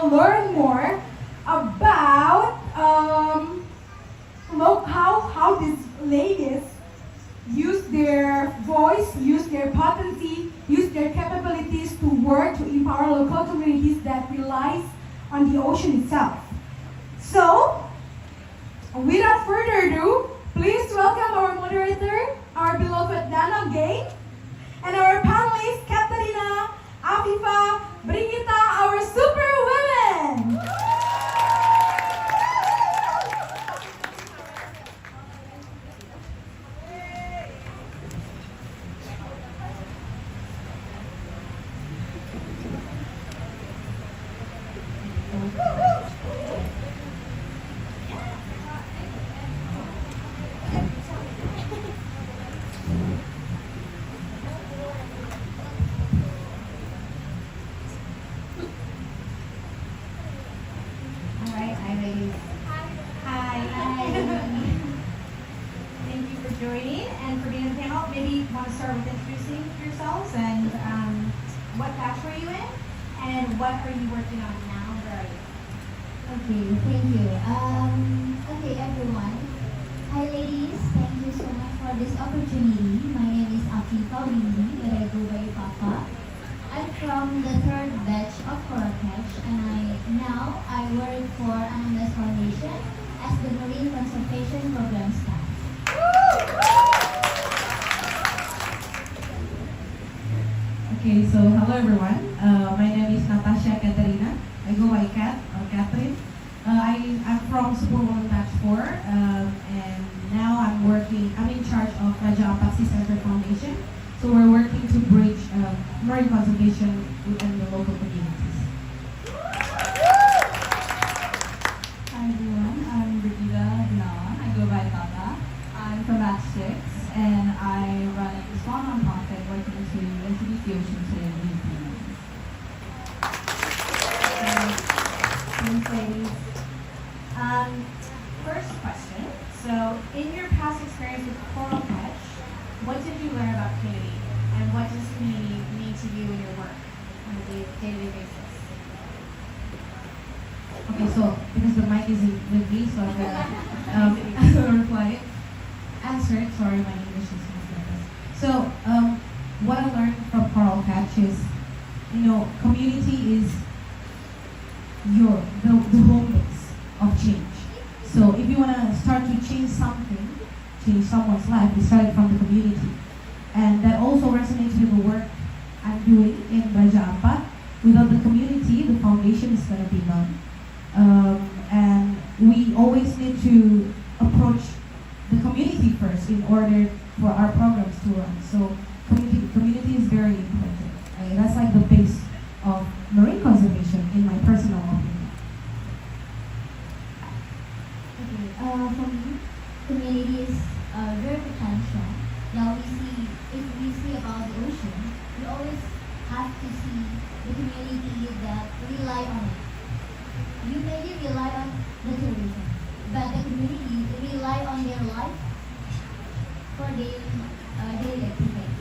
will learn more about how these ladies use their voice, use their potency, use their capabilities to work to empower local communities that relies on the ocean itself. So, without further ado, please welcome our moderator, our beloved Danna again, and our panelists, Caterina, Afifa, Brigitta, our Superwomen! Joining and for being on the panel. Maybe you want to start with introducing yourselves and what batch were you in and what are you working on now? Where are you? Okay, thank you. Okay, everyone. Hi, ladies. Thank you so much for this opportunity. My name is Afifa, but I go by Papa. I'm from the third batch of Coral Catch, and I work for Ananda's Foundation as the Marine Conservation Program staff. Okay, so hello everyone. My name is Natasya Caterina. I go by Cat or Catherine. I'm from Superwomen Batch 4, and now I'm in charge of Raja Ampat Sea Center Foundation. So we're working to bridge marine conservation within the local communities. Hi everyone, I'm Brigitta. I go by Danna. I'm from Batch 6 and I run a small nonprofit working to introduce the ocean to youth communities. Thanks, ladies. First question. So, in your past experience with Coral Catch, what did you learn about community? And what does community mean to you in your work on a day-to-day basis? Okay, so because the mic is with me, so I'm gonna reply. Answer it. Sorry, my English is not like this. So, what I learned from Coral Catch is, community is the home base of change. So, if you want to start to change something, change someone's life, you start it from the community, and that also resonates with the work I'm doing in Raja Ampat. Without the community, the foundation is going to be none. And we always need to approach the community first in order for our programs to run. So community is very important. That's like the base of marine conservation in my personal opinion. Okay, for me, community is very potential. Now if we see about the ocean, we always have to see the community that rely on it. You maybe rely on the tourism, but the community rely on their life for daily activities.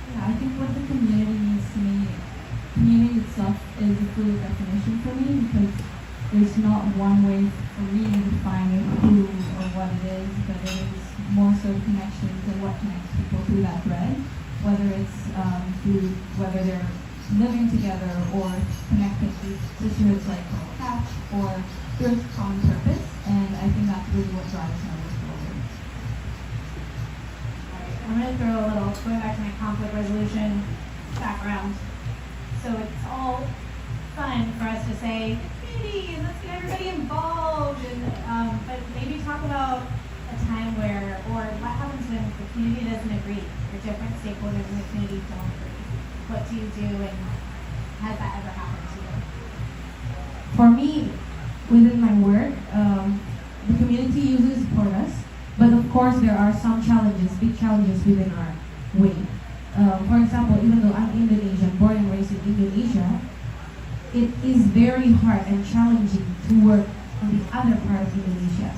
Yeah, I think what the community means to me, community itself is a fluid definition for me because there's not one way for me to define who or what it is, but it is more so connections and what connects people through that thread, whether it's whether they're living together or connected to sisterhoods like Coral Catch or through a common purpose, and I think that's really what drives my work forward. I'm going to throw a little, going back to my conflict resolution background. So it's all fun for us to say, community, let's get everybody involved, and but maybe talk about a time where, or what happens when the community doesn't agree, or different stakeholders in the community don't agree. What do you do, and has that ever happened to you? For me, within my work, the community usually support us, but of course there are some challenges, big challenges within our way. For example, even though I'm Indonesian, born and raised in Indonesia, it is very hard and challenging to work on the other part of Indonesia.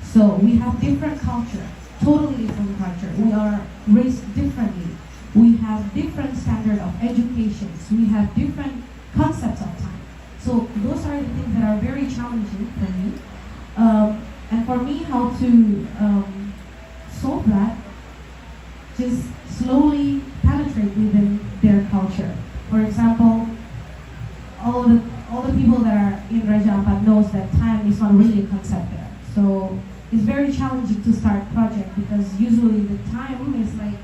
So we have different culture, totally different culture. We are raised differently. we have different standard of educations, we have different concepts of time. So those are the things that are very challenging for me. And for me, how to solve that, just slowly penetrate within their culture. For example, all the people that are in Raja Ampat knows that time is not really a concept there. So it's very challenging to start project because usually the time is like,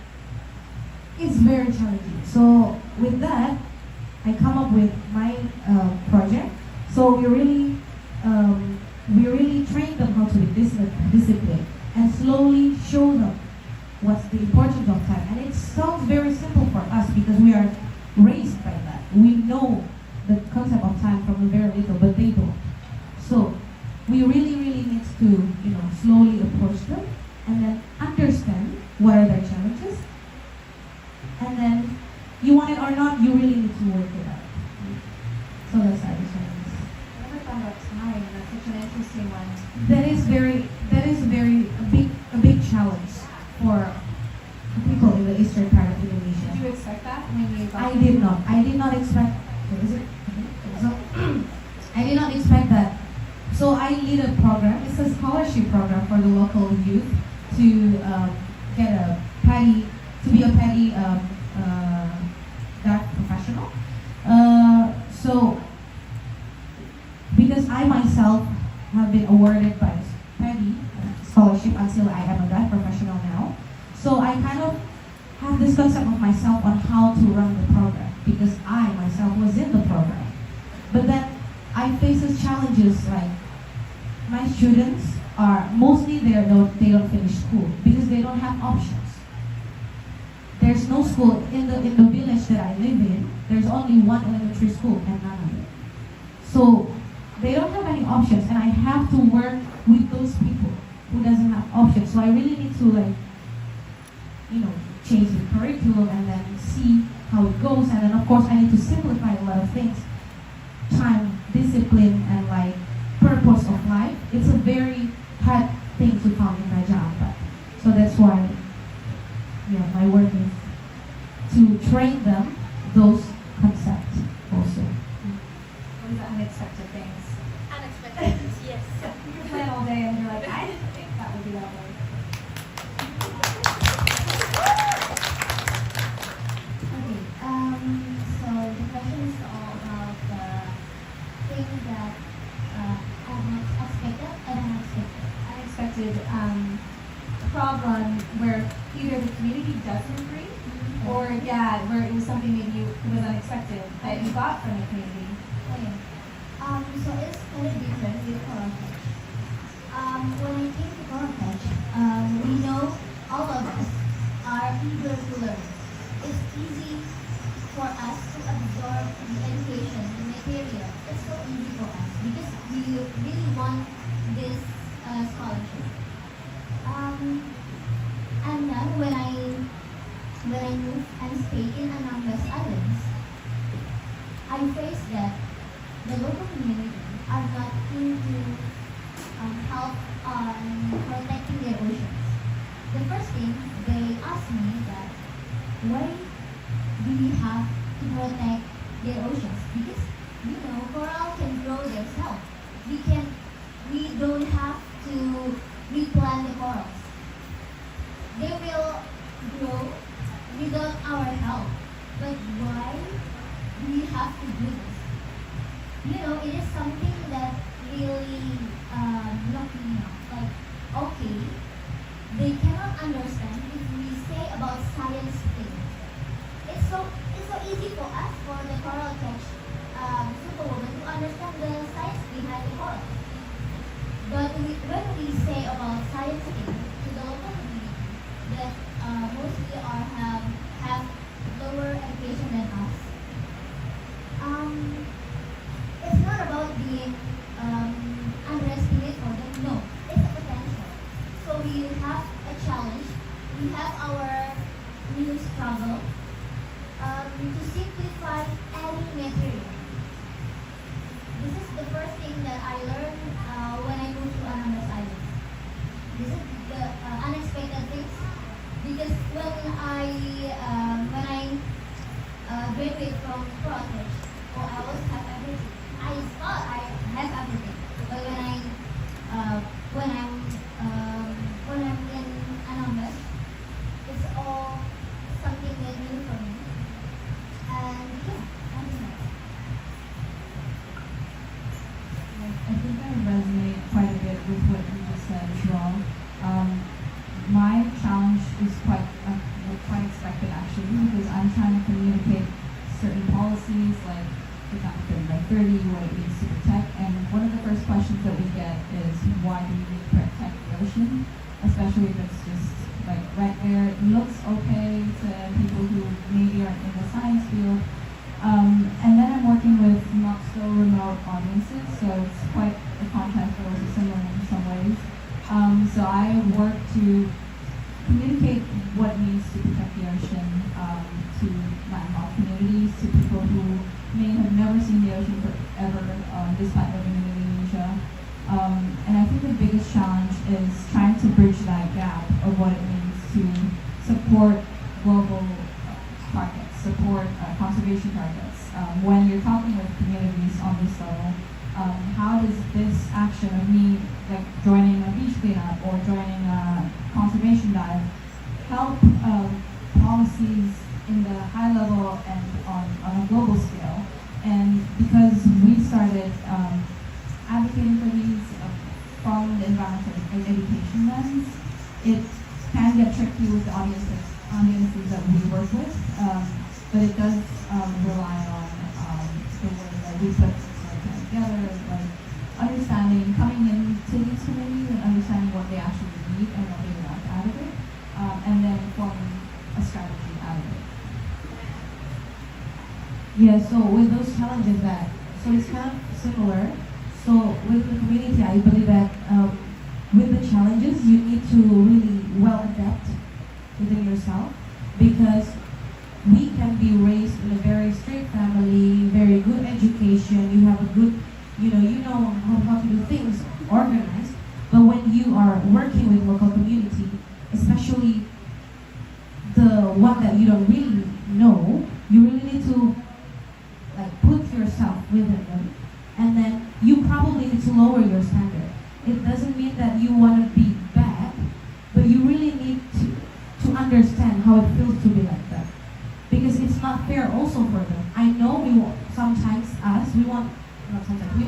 it's very challenging. So with that, I come up with my project. So we really train them how to be disciplined and slowly show them what's the importance of time. And it sounds very simple for us because we are raised by that. We know the concept of time from very little, but they don't. So we really need to, slowly approach them and then understand what are their challenges. And then, you want it or not, you really need to work it out. So that's how I understand this. I never thought about time. That's such an interesting one. That is a big challenge for people in the eastern part of Indonesia. Did you expect that when you got I did not expect. Is it? So, I did not expect that. So I lead a program. It's a scholarship program for the local youth to get a paddy, to be a paddy that professional. So because I myself have been awarded by paddy scholarship until I am a that professional now. So I kind of have this concept of myself on how to run the program because I myself was in the program. But then I face challenges like my students are mostly they don't finish school because they don't have options. There's no school in the village that I live in. There's only one elementary school and none of it. So they don't have any options, and I have to work with those people who doesn't have options. So I really need to change the curriculum and then see how it goes. And then of course I need to simplify a lot of things, time, discipline, and purpose of life. It's a very hard thing to found in Raja Ampat. So that's why, my work is to train them those concepts also. What is the unexpected things? Unexpected, yes. You plan all day and you're like, I didn't think that would be that way. Okay, so the question is all about the things that are not expected and unexpected. Unexpected problem where either the community doesn't agree or where it was something maybe it was unexpected that you got from the community. Okay. So it's kind of different with Colorfetch. When I came to Colorfetch, we know all of us are eager to learn. It's easy for us to absorb the education, the material. It's so easy for us because we really want this scholarship. And then when I moved and stayed in Anambas Islands, I faced that the local community are not into help on protecting their oceans. The first thing they asked me that why do we have to protect their oceans? Because coral can grow themselves. We don't have to replant the corals. They will grow without our help. But why do we have to do this? It is something that really knocked me out. Okay, they cannot understand if we say about science things. It's so easy for us, for the coral catch Superwomen, to understand the science behind the coral. But when we say about science things to the local community that mostly have lower education than us, it's not about being underestimated for them. No, it's a potential. So we have a challenge. We have our new struggle to see protege. Oh, I always have everything. I thought I have everything, but when I'm in anonymous, it's all something that new for me. And yeah, that's it. I think I resonate quite a bit with what you just said as well. My challenge is quite expected actually, because I'm trying to communicate certain policies like the fact 30 by 30, what it means to protect, and one of the first questions that we get is why do we need to protect the ocean, especially if it's just like right there. It looks okay to people who maybe aren't in the science field. And then I'm working with not so remote audiences, so it's quite the context are also similar in some ways. So I work to communicate what it means to protect the ocean to landlocked communities, to people who may have never seen the ocean ever, despite living in Indonesia. And I think the biggest challenge is trying to bridge that gap of what it means to support global targets, support conservation targets. When you're talking with communities on this level, how does this action of me like joining a beach cleanup or joining a conservation dive help policies in the high level and on a global scale? And because we started advocating for these from the environmental education lens, it can get tricky with the audiences that we work with, but it does rely on the way that we put together, like understanding, coming into these communities and understanding what they actually need and what they want out of it, and then forming a strategy out of it. Yeah, so with those challenges so it's kind of similar. So with the community, I believe that with the challenges, you need to really well adapt within yourself, because we can be raised in a very strict family, very good education, you have a good, you know how to do things organized, but when you are working with local community, especially the one that you don't really know, you really need to like put yourself within them, and then you probably need to lower your standard. It doesn't mean that you want to be bad, but you really need to understand how it feels to be like that, because it's not fair also for them. I know we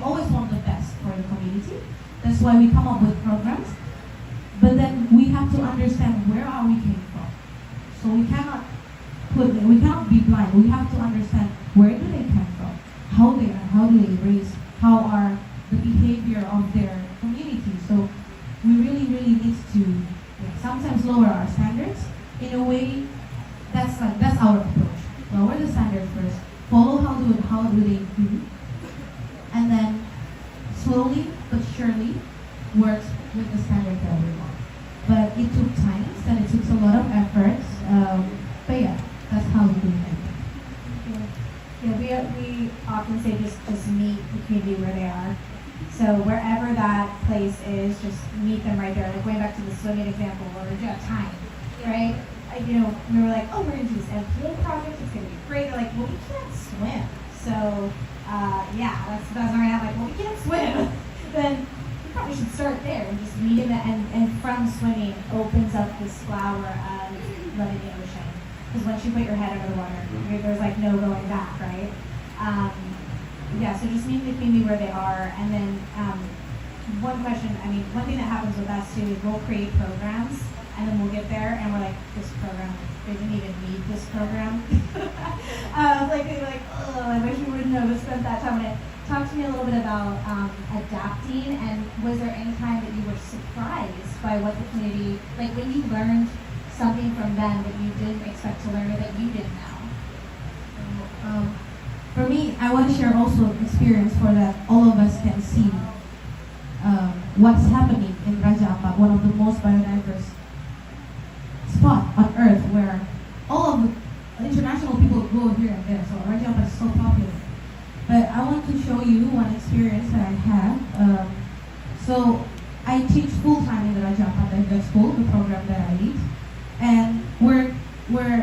always want the best for the community. That's why we come up with programs, but then we have to understand where are we came from. So we cannot be blind. We have to understand where do they come from, how do they raise, how are the behavior of their community. So we really need to sometimes lower our standards in a way. That's our approach. Lower the standards first, follow how do they do, and then slowly but surely work with the standard that we want. But it took time, and it took a lot of efforts. But yeah, that's how we do it. Yeah, we often say just meet the community where they are. So wherever that place is, just meet them right there. Like going back to the swimming example, where you have time, right? We were like, oh, we're going to do this MPA project. It's going to be great. They're like, well, we can't swim. So yeah, that's where I am. Like, well, we can't swim. Then you probably should start there and just meet them. And from swimming opens up this flower of loving the ocean. Because once you put your head under the water, there's like no going back, right? Yeah, so just meet the community where they are. And then one thing that happens with us too is we'll create programs, and then we'll get there and we're like, this program, they didn't even need this program. They're like, oh, I wish we wouldn't have spent that time on it. Talk to me a little bit about adapting, and was there any time that you were surprised by what the community, like when you learned something from them that you didn't expect to learn or that you didn't know? For me, I want to share also an experience for that all of us can see what's happening in Raja Ampat, one of the most biodiverse spot on earth, where all of the international people go here and there. So Raja Ampat is so popular. But I want to show you one experience that I had. So I teach full-time in the Raja Ampat Dive School, the program that I lead, and we're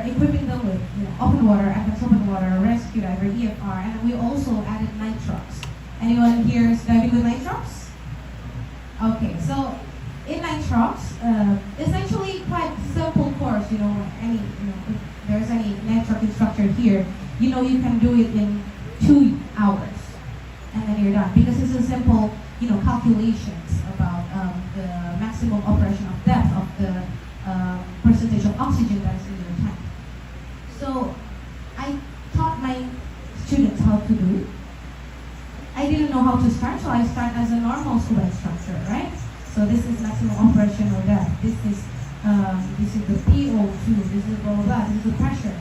equipping them with open water, advanced open water, rescue diver, EFI, are, and we also added nitrox. Anyone here is driving with nitrox? Okay, so in nitrox, it's actually quite simple course. If there's any nitrox instructor here, you can do it in 2 hours, and then you're done because it's a simple, calculations about the maximum operational depth of the percentage of oxygen that is in your tank. So I taught my students how to do it. I didn't know how to start, so I start as a normal scuba instructor, right? So this is maximum operational depth. This is the PO2. This is blah blah blah. This is the pressure.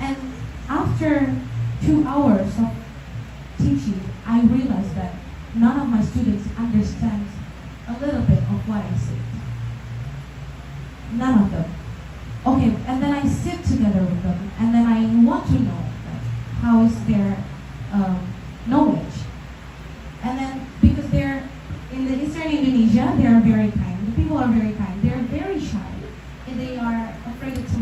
And after 2 hours of teaching, I realized that none of my students understand a little bit of what I say. None of them. Okay, and then I sit together with them, and then I want to know how is their knowledge. And then because they're in the Eastern Indonesia, they are very kind. The people are very kind. They are very shy, and they are afraid to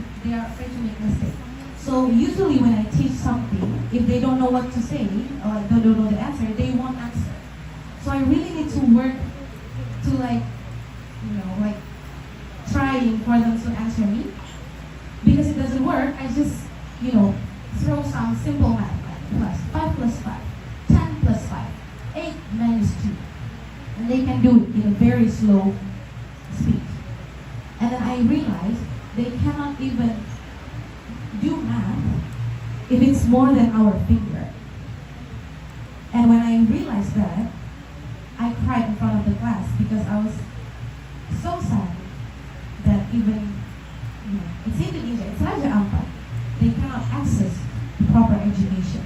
make mistakes. So usually when I teach something, if they don't know what to say or they don't know the answer, they won't answer. So I really need to work to trying for them to answer me. Because it doesn't work, I just, throw some simple math, like 5 plus 5, 10 plus 5, 8 minus 2. And they can do it in a very slow speed. And then I realized they cannot even do math if it's more than our finger. And when I realized that, I cried in front of the class because I was so sad that even, it's Indonesia, it's Raja Ampat, they cannot access proper education.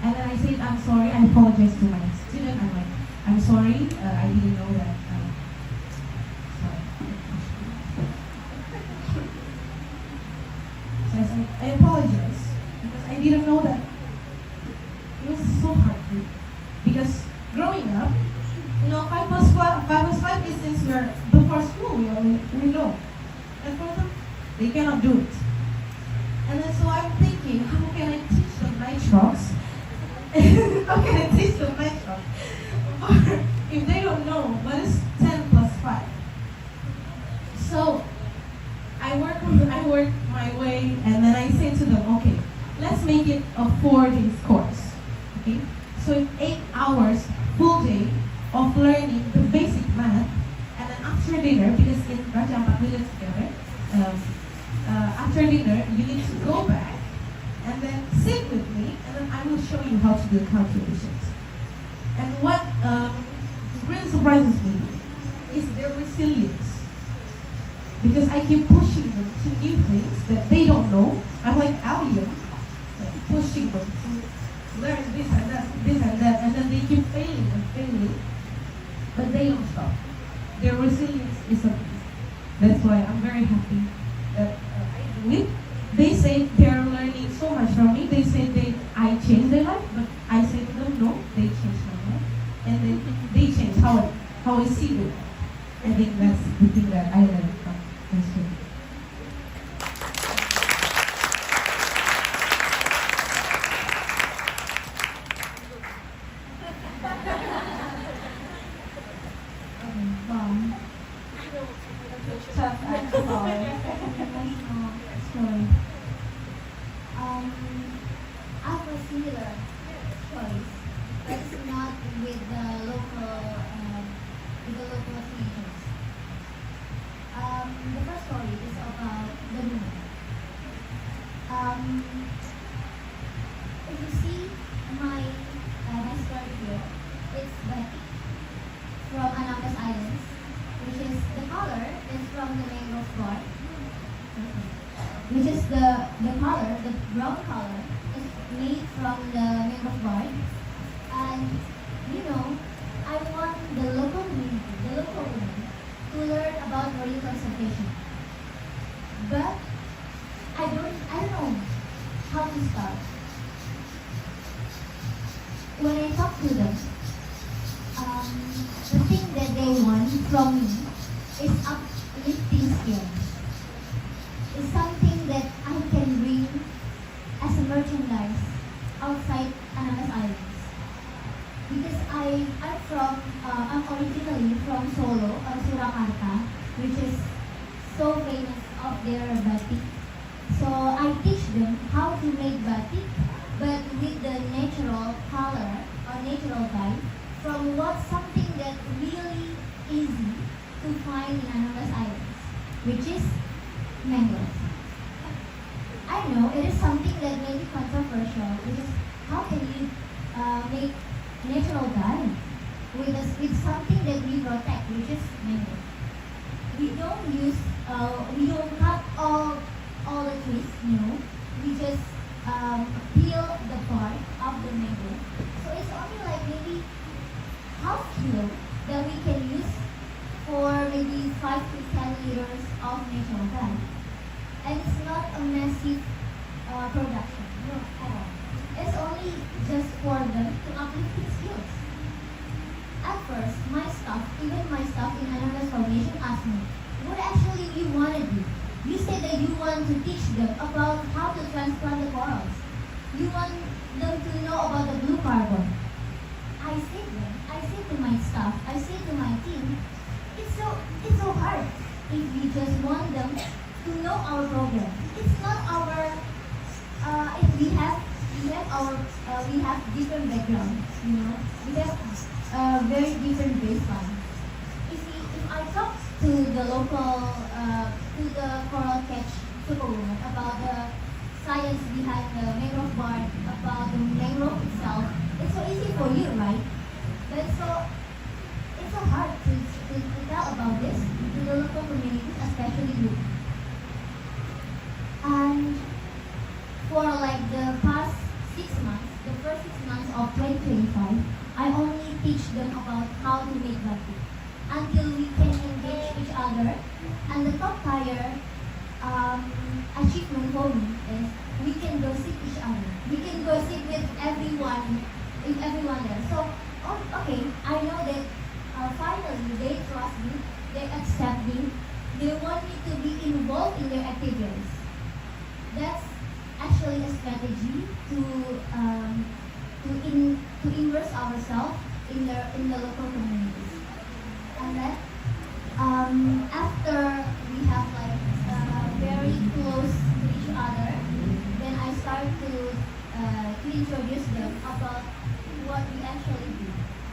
And then I said, I'm sorry, I apologize to my student. I'm like, I'm sorry, I didn't know that. Sorry. So I said, I apologize because I didn't know that. It was so hard for me. Because growing up, 5 plus 5 is since we're before school, we know. And for them, they cannot do it. And then so I'm thinking, how can I teach them nitrox? How can I teach them nitrox? Or if they don't know, what is 10 plus 5? So I work my way, and then I say to them, okay, let's make it a 4-day course. Okay? So it's 8 hours, full day of learning the basic math, and then after dinner, because in Raja Ampat we live together, after dinner you need to go back and then sit with me, and then I will show you how to do calculations. And what really surprises me is their resilience, because I keep pushing them to new things that they don't know. I'm like alien, pushing them to learn this and that, and then they keep failing and failing. But they don't stop. Their resilience is amazing. That's why I'm very happy that I do it. They say they're learning so much from me. They say I changed their life, but I say to them, no, they changed my life. And then they change how I see them. I think that's the thing that I learned from my students. I have a similar choice, but it's not with the local teachers. The first story is about the moon. If you see my story here, it's Betty from Anambas Islands, which is the color is from the mangrove bark, which is the color, the brown color, is made from the mangrove bark. And I want the local community, the local women, to learn about marine conservation. But I don't know how to start. When I talk to them, the thing that they want from me is uplifting skills. It's something that I can bring as a merchandise outside Anambas Islands. Because I'm originally from Solo, Surakarta, which is so famous of their batik. So I teach them how to make batik, but with the natural color or natural dye from something that really easy to find in Anambas Islands, which is mangroves. I know it is something that may be controversial because how can you make natural dye with something that we protect, which is mangrove? We don't cut all the trees, no. We just peel the bark of the mangrove. So it's only like maybe half kilo that we can use for maybe 5 to 10 liters of natural dye. And it's not a massive production, no, at all. It's only just for them to uplift their skills. At first, even my staff in Anambas Foundation asked me, what actually you want to do? You said that you want to teach them about how to transplant the corals. You want them to know about the blue carbon. I said to my staff, I said to my team, it's so hard if we just want them to know our program. It's not our if we have different backgrounds, you know. We have very different baseline. If I talk to the local to the coral catch Superwomen about the science behind the mangrove bark, about the mangrove itself, it's so easy for you, right? But it's so hard to tell about this to the local communities, especially you. And for like the past 6 months, the first 6 months of 2025, I only teach them about how to make batik until we can engage each other. And the top tier achievement for me is we can gossip each other. We can gossip with everyone there. So, okay, I know that finally they trust me, they accept me, they want me to be involved in their activities. That's actually a strategy to immerse ourselves in the local communities. And then after we have like very close to each other, then I start to introduce them about what we actually do,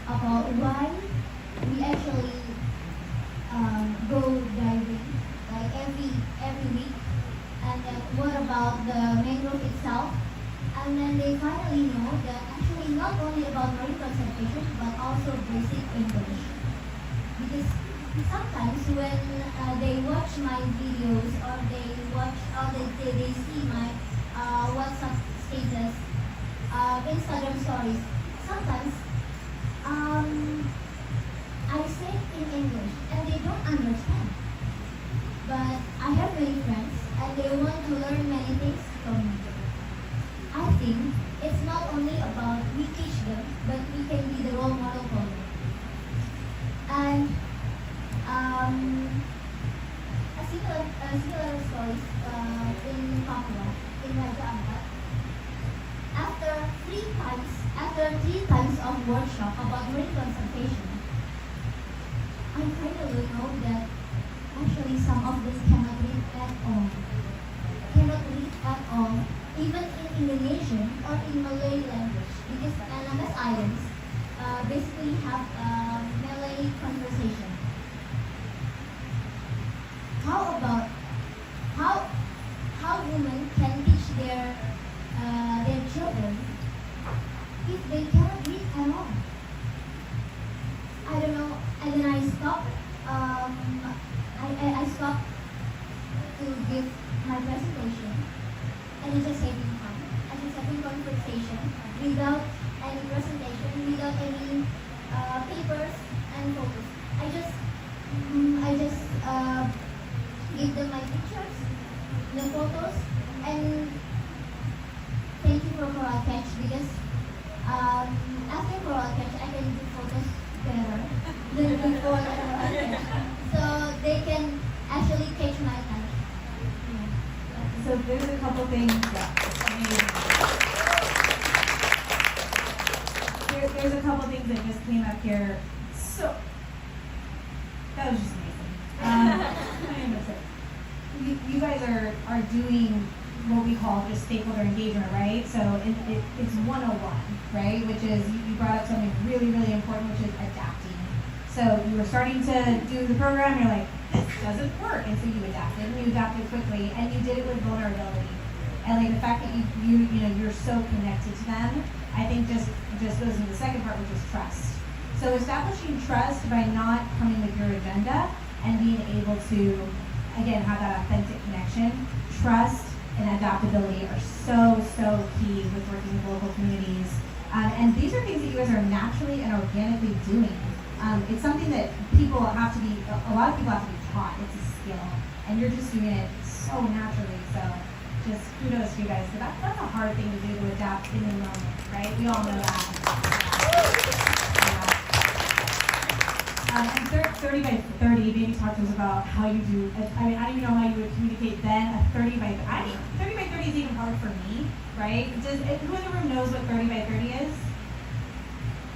about why we actually go diving like every week, and then what about the mangrove itself. And then they finally know that actually not only about marine conservation but also basic English. Because sometimes when they watch my videos or they see my WhatsApp status, Instagram stories, sometimes I say it in English and they don't understand. But I have many friends and they want to learn many things from me. I think it's not only about we teach them, but we can be the role model for them. And a similar story in Papua, in Raja Ampat. After three times of workshop about marine conservation, I finally know that actually some of them cannot read at all, even in Indonesian or in Malay language, because Anambas Islands basically have Malay conversation. How about how women can teach their children if they cannot read at all? I don't know. And then I stopped. I stopped to give my presentation, and it's just having fun. And it's having conversation without any presentation, without any papers and photos. I just give them my pictures, the photos, and thank you for Coral Catch because after Coral Catch I can do photos better than before the Coral Catch. So they can actually catch my eye. So there's a couple things that there's a couple things that just came up here. So that was just amazing. You guys are doing what we call just stakeholder engagement, right? So it's 101, right? Which is, you brought up something really, really important, which is adapting. So you were starting to do the program, you're like, this doesn't work, and so you adapted, and you adapted quickly, and you did it with vulnerability. And like the fact that you're so connected to them, I think just goes into the second part, which is trust. So establishing trust by not coming with your agenda and being able to, again, have that authentic connection. Trust and adaptability are so key with working with local communities. And these are things that you guys are naturally and organically doing. It's something that a lot of people have to be taught. It's a skill. And you're just doing it so naturally. So just kudos to you guys. So that's a hard thing to do, to adapt in the moment, right? We all know that. And 30 by 30, maybe talk to us about how you do, I don't even know how you would communicate then a 30 by 30 is even hard for me, right? Who in the room knows what 30 by 30 is?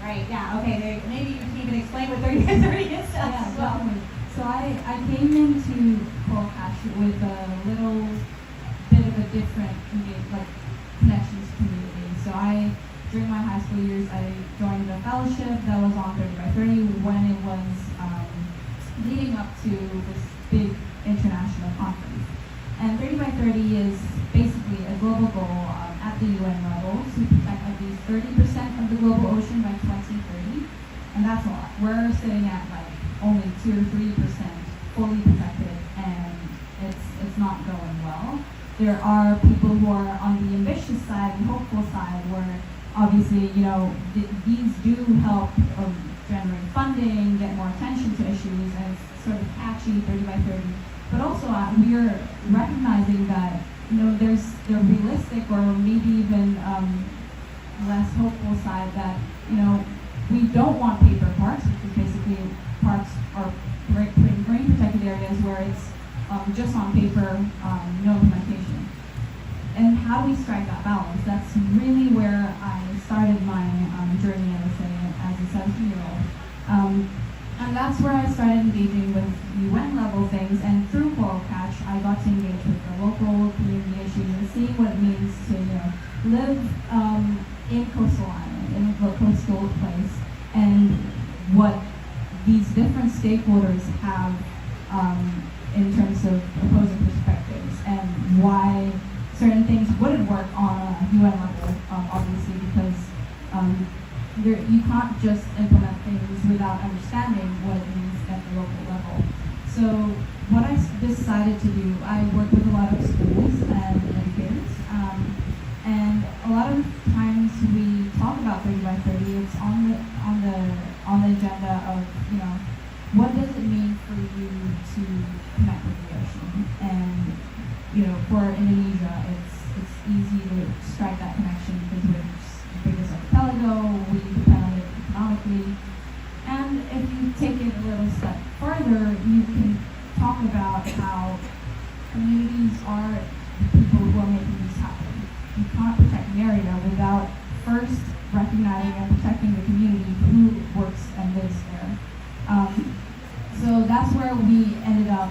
Right, yeah, okay, maybe you can even explain what 30 by 30 is to us as well. Definitely. So I came into Coral Cash with a little bit of a different connections community. So during my high school years, I joined a fellowship that was on 30 by 30 when it was leading up to this big international conference. And 30 by 30 is basically a global goal at the UN level to protect at least 30% of the global ocean by 2030. And that's a lot. We're sitting at only 2 or 3% fully protected, and it's not going well. There are people who are on the ambitious side and hopeful side where obviously, these do help generate funding, get more attention to issues, and it's sort of catchy, 30 by 30. But also, we're recognizing that, there's the realistic or maybe even less hopeful side that, we don't want paper parks, because basically parks are marine protected areas where it's just on paper, no implementation. And how do we strike that balance? That's really where I started my journey, I would say, as a 17-year-old. And that's where I started engaging with UN level things, and through Coral Catch, I got to engage with the local community issues and seeing what it means to, live in coastal island, in a coastal place, and what these different stakeholders have in terms of opposing perspectives, and why certain things wouldn't work on a UN level, obviously, because you can't just implement things without understanding what it means at the local level. So what I decided to do, I work with a lot of schools and educators, and a lot of times we talk about 30 by 30. It's on the agenda of, what does it mean for you to connect with the ocean? And for Indonesia, it's easy to strike that connection because we're the biggest archipelago, we depend on it economically. And if you take it a little step further, you can talk about how communities are the people who are making this happen. You can't protect an area without first recognizing and protecting the community who works and lives there. So that's where we ended up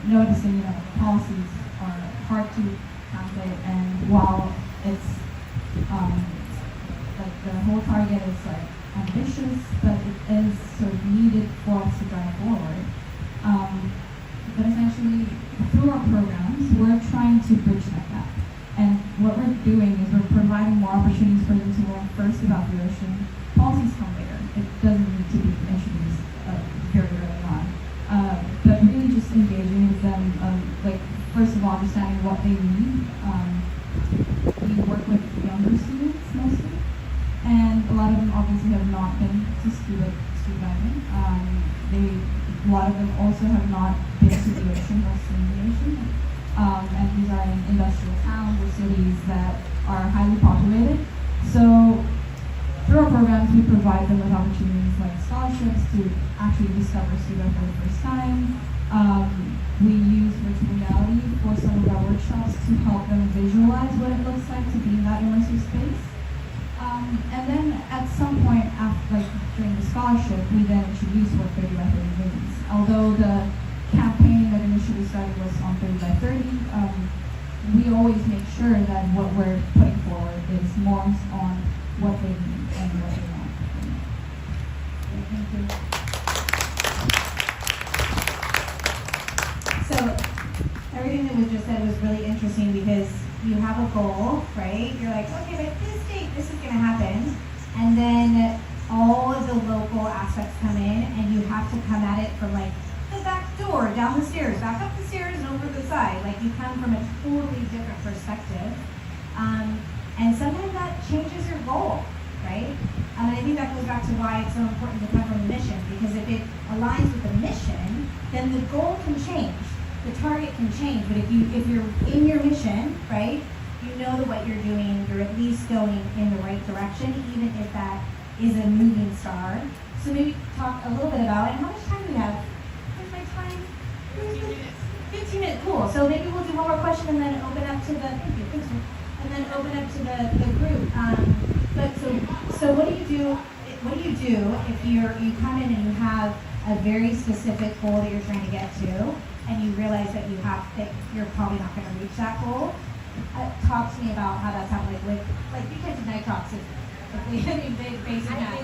noticing, policies are hard to translate, and while it's the whole target is ambitious, but it is sort of needed for us to drive forward. But essentially, through our programs, we're trying to bridge that gap. And what we're doing is we're providing more opportunities for them to learn first about the ocean. Policies come later. It doesn't need to be introduced very early on. But really just engaging with them, first of all, understanding what they need. We work with younger students mostly, and a lot of them obviously have not been to scuba diving. A lot of them also have not been to the ocean or seen the ocean. And these are in industrial towns or cities that are highly populated. So through our programs, we provide them with opportunities like scholarships to actually discover scuba for the first time. We use virtual reality for some of our workshops to help them visualize what it looks like to be in that immersive space. And then at some point, scholarship, we then introduced what 30 by 30 means. Although the campaign that initially started was on 30 by 30, we always make sure that what we're putting forward is more on what they need and what they want. Thank you. So everything that was just said was really interesting because you have a goal, right? You're like, okay, but this date, this is going to happen. And then all of the local aspects come in and you have to come at it from like the back door, down the stairs, back up the stairs and over the side. Like you come from a totally different perspective. And sometimes that changes your goal, right? And I think that goes back to why it's so important to come from the mission, because if it aligns with the mission, then the goal can change. The target can change, but if you're in your mission, right, you know that what you're doing, you're at least going in the right direction, even if that is a moving star. So maybe talk a little bit about it. How much time do we have? Where's my time? 15 minutes, cool. So maybe we'll do one more question and then open up to the, thank you, thanks, and then open up to the group. But so what do you do? What do you do if you come in and you have a very specific goal that you're trying to get to, and you realize that you're probably not going to reach that goal? Talk to me about how that's happened. Like you can't deny talks if we basic math.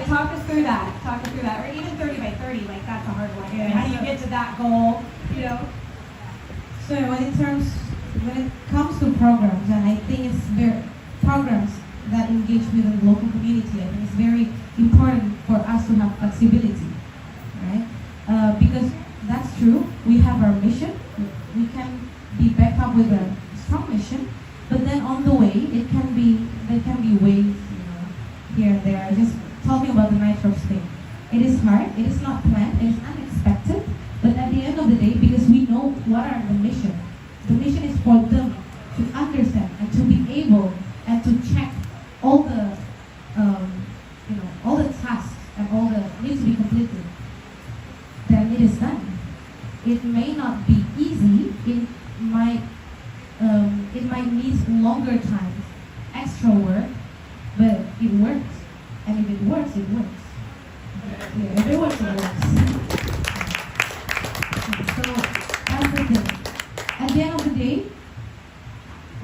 Talk us through that. Talk us through that. Or even 30 by 30, like that's a hard one. Yeah. How do you get to that goal? You know. So when it comes to programs, and I think it's very programs that engage with the local community, I think it's very important for us to have flexibility, right? Because that's true. We have our mission. We can be backed up with a strong mission, but then on the way, there can be ways, here and there. Just talking about the nitrox thing. It is hard. It is not planned. It is unexpected. But at the end of the day, because we know what are the mission. The mission is for them to understand and to be able and to check all the, all the tasks and all the needs to be completed. Then it is done. It may not be easy. It might need longer time, extra work, but it works. And if it works, it works. Yeah, if it works, it works. So that's the thing. At the end of the day,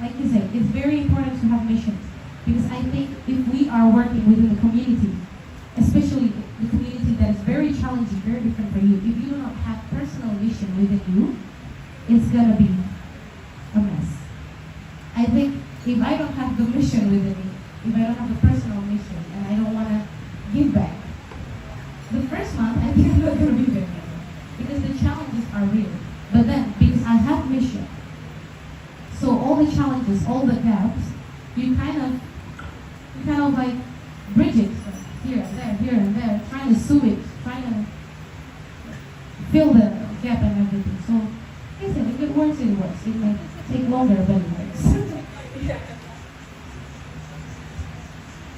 like you said, it's very important to have missions. Because I think if we are working within the community, especially the community that is very challenging, very different for you, if you do not have personal mission within you, it's gonna be a mess. I think if I don't have the mission within me, if I don't have a personal mission and I don't wanna give back, the first month I think I'm not gonna be very good because the challenges are real. But then because I have mission, so all the challenges, all the gaps, you kind of like bridge it here and there, trying to sew it, trying to fill the gap and everything. So, like I said, if it works, it works. It might take longer, but it works.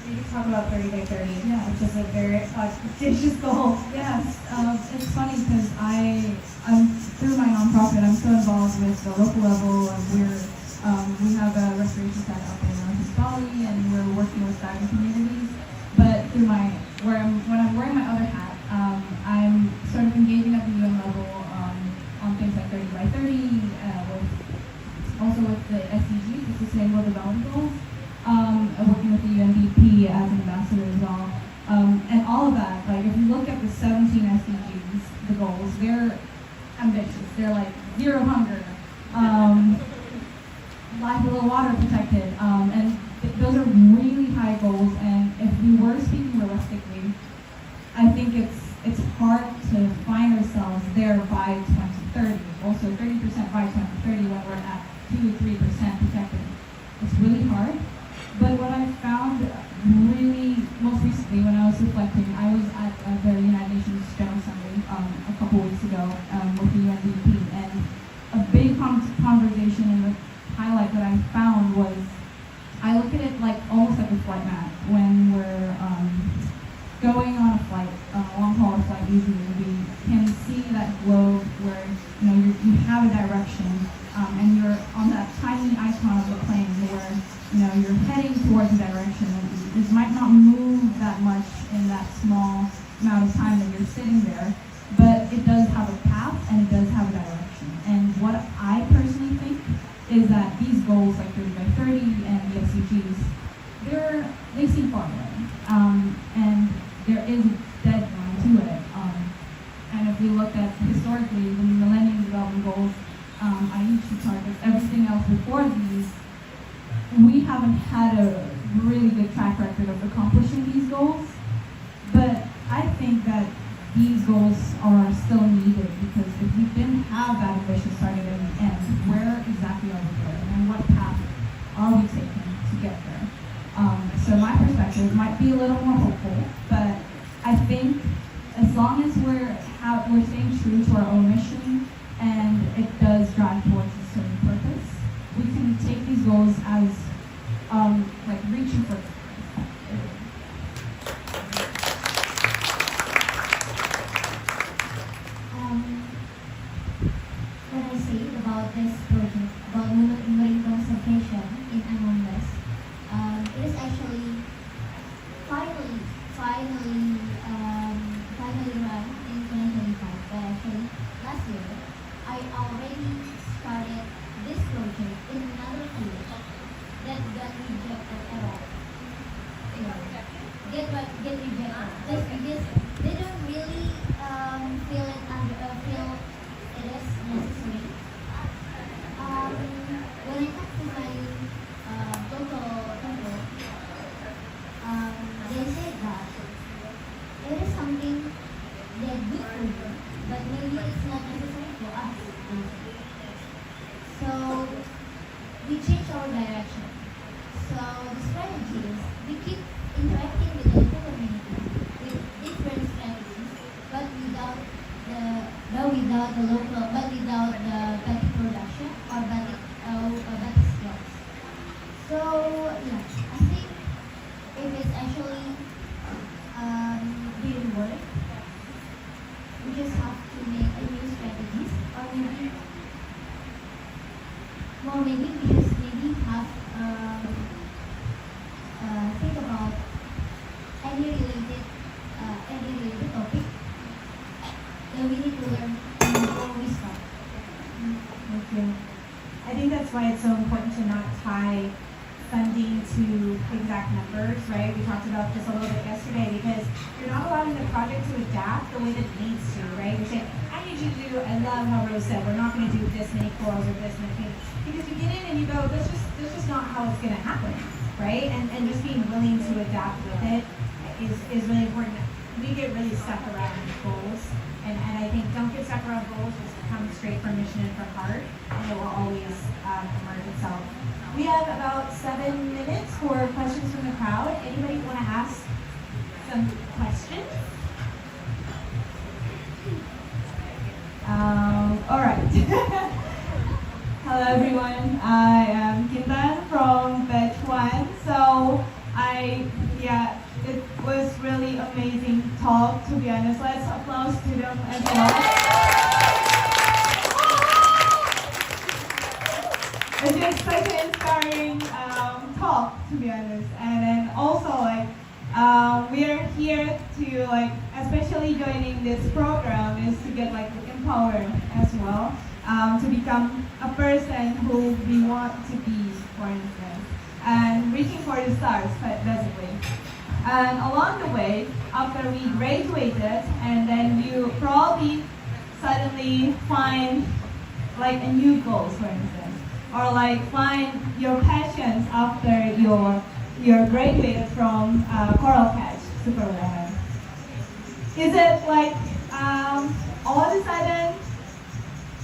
You can talk about 30 by 30, Yeah. which is a very audacious goal. Yes, it's funny because I'm through my nonprofit, I'm still involved with the local level, and we have a restoration center up in Northeast Bali, and we're working with stagnant communities. But when I'm wearing my other hat, I'm sort of engaging at the UN level on things like 30 by 30, also with the SDGs, the Sustainable Development Goals, working with the UNDP as an ambassador as well. And all of that, like if you look at the 17 SDGs, the goals, they're ambitious. They're like zero hunger, life below water protected, and those are really high goals. And if we were speaking realistically, I think it's hard to find ourselves there by 2030. Also 30% by 2030 when we're at 2 to 3% protected. It's really hard. But what I found really most recently when I was reflecting, I was at the United Nations General Assembly a couple weeks ago with the UNDP, and a big conversation and the highlight that I found was I look at it like almost like a flight map. When we're going on a flight, a long haul flight, usually we can see that globe where you have a direction, and you're on that tiny icon of the plane where you're heading towards a direction. It might not move that much in that small amount of time that you're sitting there, but it does have a path and it does have a direction. And what I personally think is that these goals, like 30 by 30 and the SDGs, they seem far away. And there is a deadline to it. And if we look at historically, the Millennium Development Goals, Aichi targets, everything else before these, we haven't had a really good track record of accomplishing these goals. But I think that these goals are still needed, because if we didn't have that ambitious target in the end, where exactly are we going and what path are we taking to get there? So my perspective might be a little more hopeful, but I think as long as we're staying true to our own mission and it does drive towards a certain purpose, we can take these goals as like reaching for the What I say about this project, about marine conservation in Anambas, it is actually finally run in 2025. But actually, last year, I already started this project in another field that got rejected at all. Get rejected just because they don't really feel it is necessary. When I talk to my local people, they said that it is something that good for you, but maybe it's not necessary for us. So we change our direction. So the strategy is we keep interacting with the local community with different strategies, but without the batik production or batik skills. So yeah, I think if it's actually doing work, we just have to make a new strategies, or maybe we just maybe have think about any related topic that we need to learn before we start. Thank you. I think that's why it's so important to not tie funding to exact numbers, right? We talked about this a little bit yesterday, because you're not allowing the project to adapt the way that it needs to, right? You're saying, I need you to do, I love how Rose said, we're not going to do this many corals or this many, because you get in and you go, that's just not how it's going to happen, right? And just being willing to adapt with it is really important. We get really stuck around goals, and I think don't get stuck around goals, just come straight from mission and from heart, and it will always emerge itself. We have about 7 minutes for questions from the crowd. Anybody want to ask some questions? All right. Hello everyone, I am Kintan from Batch 1. So it was really amazing talk, to be honest. Let's applause to them as well. It's just such an inspiring talk, to be honest. And then also we are here to especially joining this program is to get empowered as well, to become a person who we want to be, for instance, and reaching for the stars, basically. And along the way, after we graduated, and then you probably suddenly find a new goal, for instance, or find your passions after you're graduated from Coral Catch, Superwomen. Is it all of a sudden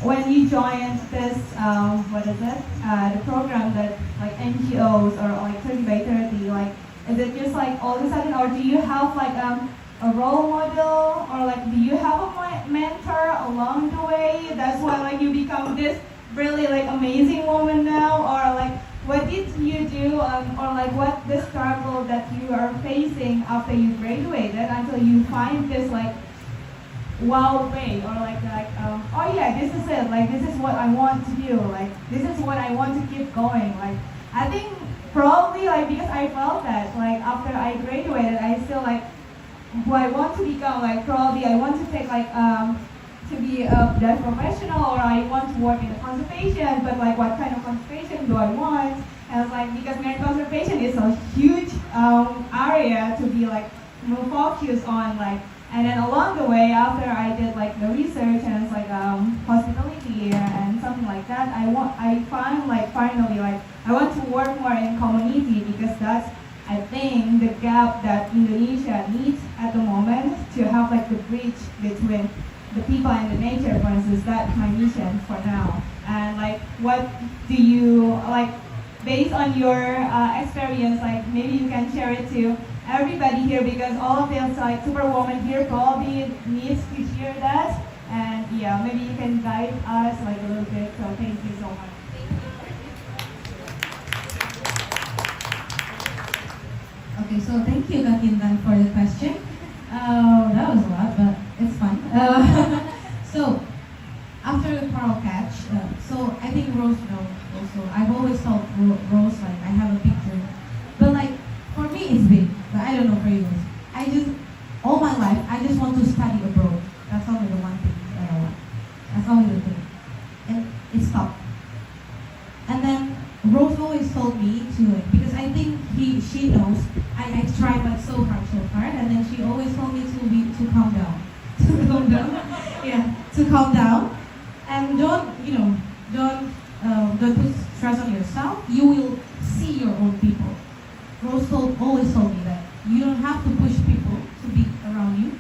when you join this, the program that NGOs or 30 by 30, is it just all of a sudden, or do you have a role model, or do you have a mentor along the way? That's why you become this really amazing woman now, or what did you do, or what the struggle that you are facing after you graduated until you find this wow way, or oh yeah, this is it, this is what I want to do, this is what I want to keep going. I think probably because I felt that after I graduated, I still who I want to become. Like probably I want to take like to be a dive professional, or I want to work in conservation, but like what kind of conservation do I want? And it's like, because marine conservation is a huge area to be like more focused on, like, and then along the way, after I did like the research and it's like hospitality and something like that, I find like finally like I want to work more in community, because that's, I think, the gap that Indonesia needs at the moment, to have like the bridge between the people and the nature. For instance, that's my mission for now. And like, what do you like, based on your experience, like maybe you can share it to everybody here, because all of us like Superwomen here probably needs to hear that. And yeah, maybe you can guide us like a little bit. So thank you so much. Okay, so thank you, Katindan, for the question. That was a lot, but it's fun. So, after the coral catch, so I think Rose knows also. I've always told Rose, like, I have a big dream. But like, for me it's big, but I don't know for you guys. I just, all my life, I just want to study abroad. That's only the one thing that I want. That's only the thing. And it stopped. And then Rose always told me to, because I think she knows I tried like so hard, and then she always told me to calm down, to calm down, yeah, to calm down, and don't put stress on yourself. You will see your own people. Rose always told me that you don't have to push people to be around you.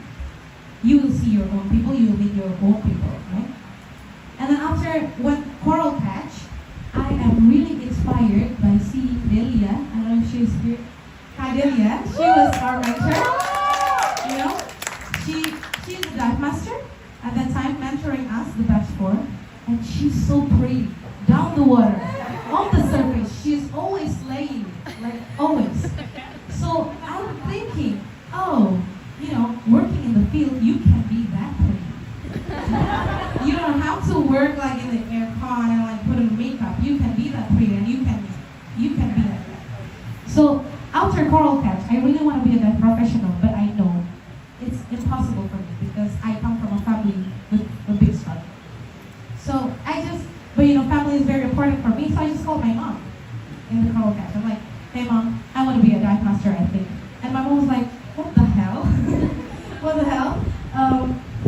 You will see your own people. You will meet your own people, right? And then after when coral catch, I am really inspired by seeing Delia. I don't know if she's here. Caterina, she was our mentor. You know, she's a dive master at that time, mentoring us, the batch 4, and she's so pretty. Down the water, on the surface, she's always laying, like always. So I'm thinking, oh, working in the field, you can be that pretty. You don't have to work like in the aircon and like put on makeup. You can be that pretty, and you can be that. So after coral catch, I really want to be a dive professional, but I know it's impossible for me because I come from a family with a big struggle. So but family is very important for me, so I just called my mom in the coral catch. I'm like, hey mom, I want to be a dive master, I think. And my mom was like, what the hell? What the hell?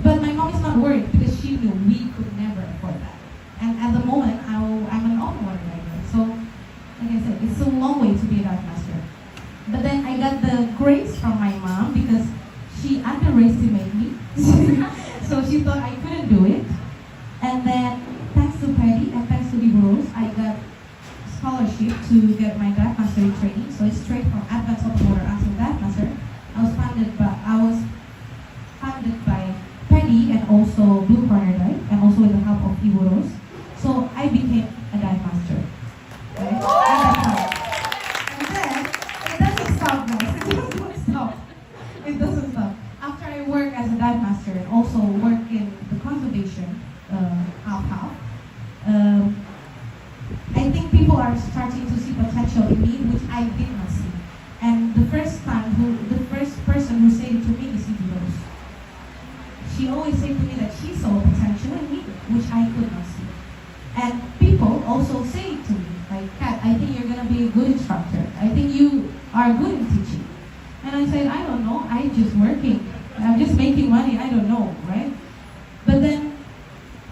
But my mom is not worried because she knew we could never afford that. And at the moment, I'm an open water diver. So, like I said, it's a long way to be a dive master. But then I got the grace from my mom because she underestimated me. So she thought I couldn't do it. And then, thanks to Paddy and thanks to Rose, I got scholarship to get my dive mastery training. So it's straight from advanced open water until dive master. I was funded by Paddy and also Blue Water Dive, and also with the help of Rose. So I became a dive master. Right? And then it doesn't stop, guys. It doesn't stop. After I work as a dive master and also work in the conservation half. I think people are starting to see potential in me, which I did not see. And the first person who said it to me is Rose. She always said to me that she saw potential in me, which I could not see. And people also say it to me, like, Kat, I think you're gonna be a good instructor. I think you are good in teaching. And I said, I don't know, I'm just working. I'm just making money, I don't know, right? But then,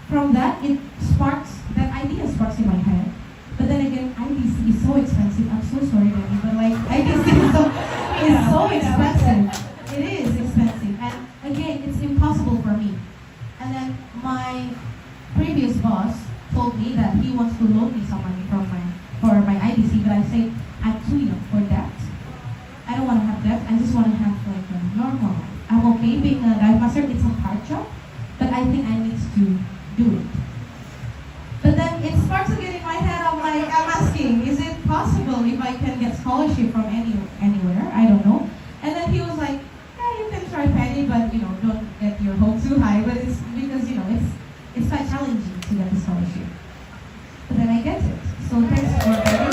from that, that idea sparks in my head. But then again, IDC is so expensive. I'm so sorry, Danny, but like, IDC is so expensive. It is expensive. And again, it's impossible for me. And then my previous boss told me that he wants to loan me some money for my IDC, but I said, I'm too young for that. I don't want to have that. I just want to have like a normal life. I'm okay being a dive master. It's a hard job, but I think I need to do it. But then it sparks again in my head. I'm asking, is it possible if I can get scholarship from anywhere? I don't know. And then he was like, yeah, you can try Paddy, but don't get your hopes too high. But it's because it's quite challenging to get the scholarship. But then I get it. So thanks for Paddy.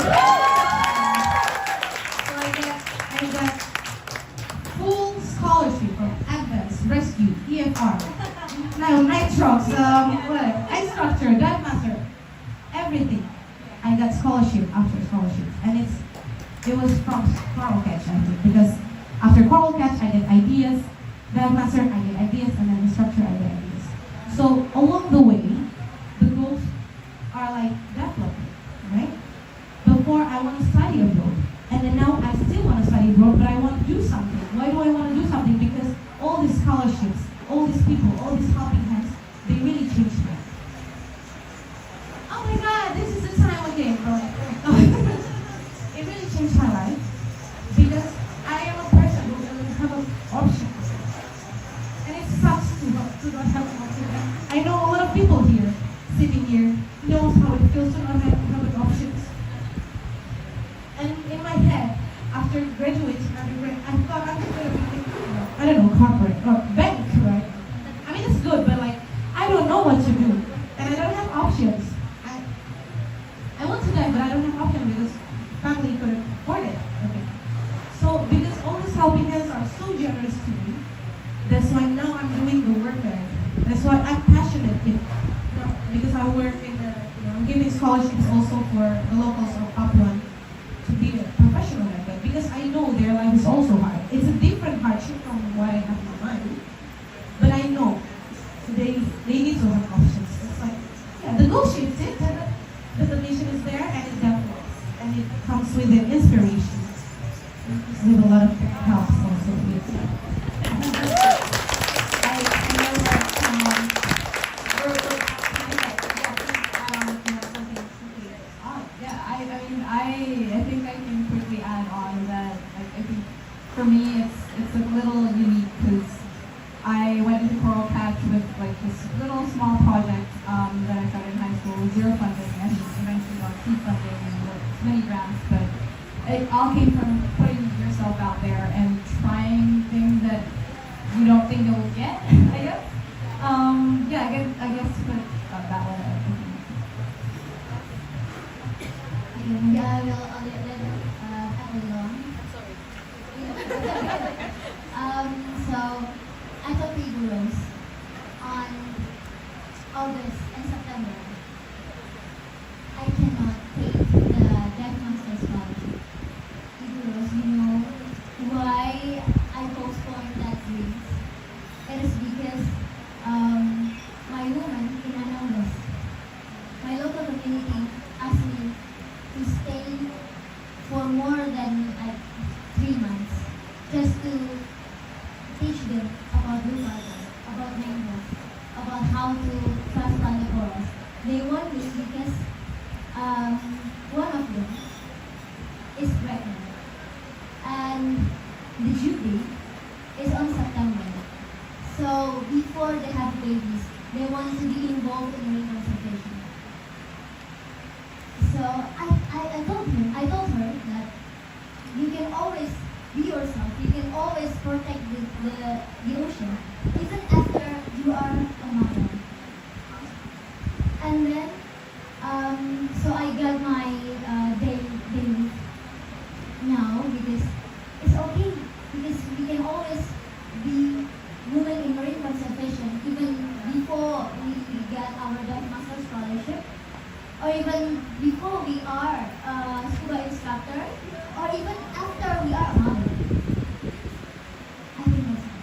So I got full scholarship from now night strokes, night structure, dance master, everything. I got scholarship after scholarship, and it was from Coral Catch, I think, because after Coral Catch I get ideas, dance master I get ideas, and then instructor I get ideas. So along the way, the goals are like developing, right? Before I want to study abroad, and then now I still want to study abroad, but I want to do something. Why do I want to do something? Because all these scholarships, all these people, all these helping hands, they really changed me. Oh my God, this is the time again, bro. It really changed my life because I am a person who doesn't have an option, and it sucks to not have an option. I know a lot of people here, sitting here, knows how it feels to not have an options. And in my head, after graduating, I thought I was going to be, I don't know, corporate or bank, right? I mean, it's good, but like, I don't know what to do, and I don't have options. I want to die, but I don't have options because family couldn't afford it. Okay. So because all these helping hands are so generous to me, that's why now I'm doing the work there. That's why I'm passionate in, because I work in the, I'm giving scholarships also for the locals of Papua to be a professional like that, because I know their life is also hard. It's a different hardship from what I have in mind, but I know they need to have options. It's like, yeah, the goal shifted, but the mission is there and it develops, and it comes with an inspiration, with a lot of help also. I think I can quickly add on that. Like, I think for me it's a little unique because I went into Coral Catch with like this little small project that I started in high school, zero funding, and eventually got seed funding and many grants. But it all came from putting yourself out there and trying things that you don't think you'll get. I guess. I guess to put it that way. Yeah, I will add on. So I took Igor's on August and September. I cannot take the Deaf Master Scholarship. Igor's, you know why I postponed that grades? It is because my woman in Anonymous, my local community asked me to stay for more than like 3 months just to teach them about Blue Water, about mangroves, about how to transplant the forest. They want me because one of them is pregnant, and the due date is on September. So before they have babies, they want to be involved in marine conservation. So I told her that you can always be yourself. You can always protect the ocean, even after you are a mother. And then, so I got my day leave now because it's okay, because we can always be women in marine conservation even before we get our Deaf Master Scholarship, or even before we are a scuba instructor, or even after we are a mother. I think that's it.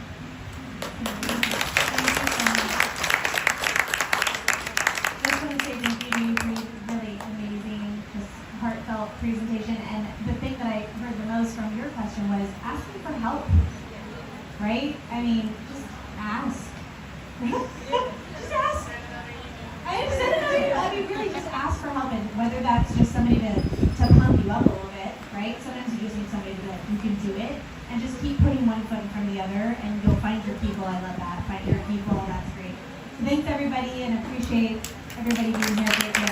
I just want to say thank you. You made really amazing, just heartfelt presentation. And the thing that I heard the most from your question was asking for help. Right? I mean, just ask. Just ask. I mean, really just ask for help, and whether that's just somebody to pump you up a little bit, right? Sometimes you just need somebody to be like, you can do it, and just keep putting one foot in front of the other, and you'll find your people. I love that. Find your people. That's great. So thanks everybody, and appreciate everybody being here. Great day.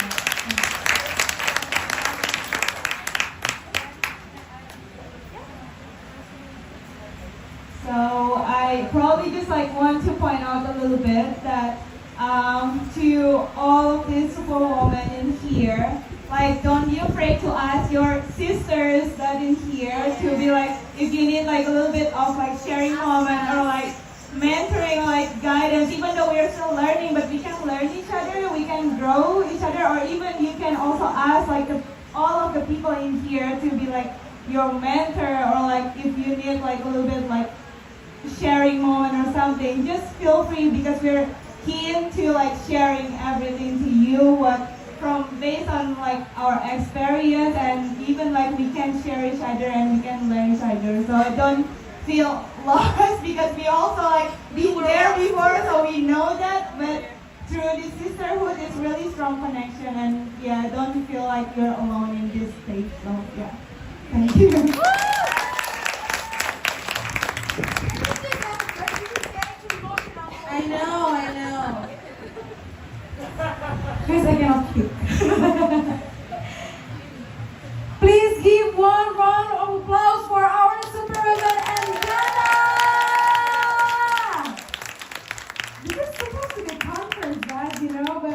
So I probably just like want to point out a little bit that to all of these Superwomen in here, like, don't be afraid to ask your sisters that in here to be like, if you need like a little bit of like sharing moment or like mentoring, like guidance, even though we are still learning, but we can learn each other, we can grow each other, or even you can also ask like all of the people in here to be like your mentor, or like if you need like a little bit like sharing moment or something, just feel free, because we're keen to like sharing everything to you, what from based on like our experience, and even like we can share each other and we can learn each other. So don't feel lost, because we also like been there before, so we know that. But through this sisterhood, it's really strong connection, and yeah, don't feel like you're alone in this stage. So yeah, thank you. I know. Guys, I cannot speak. Please give one round of applause for our Superwomen and Danna! This is supposed to be a conference, guys, but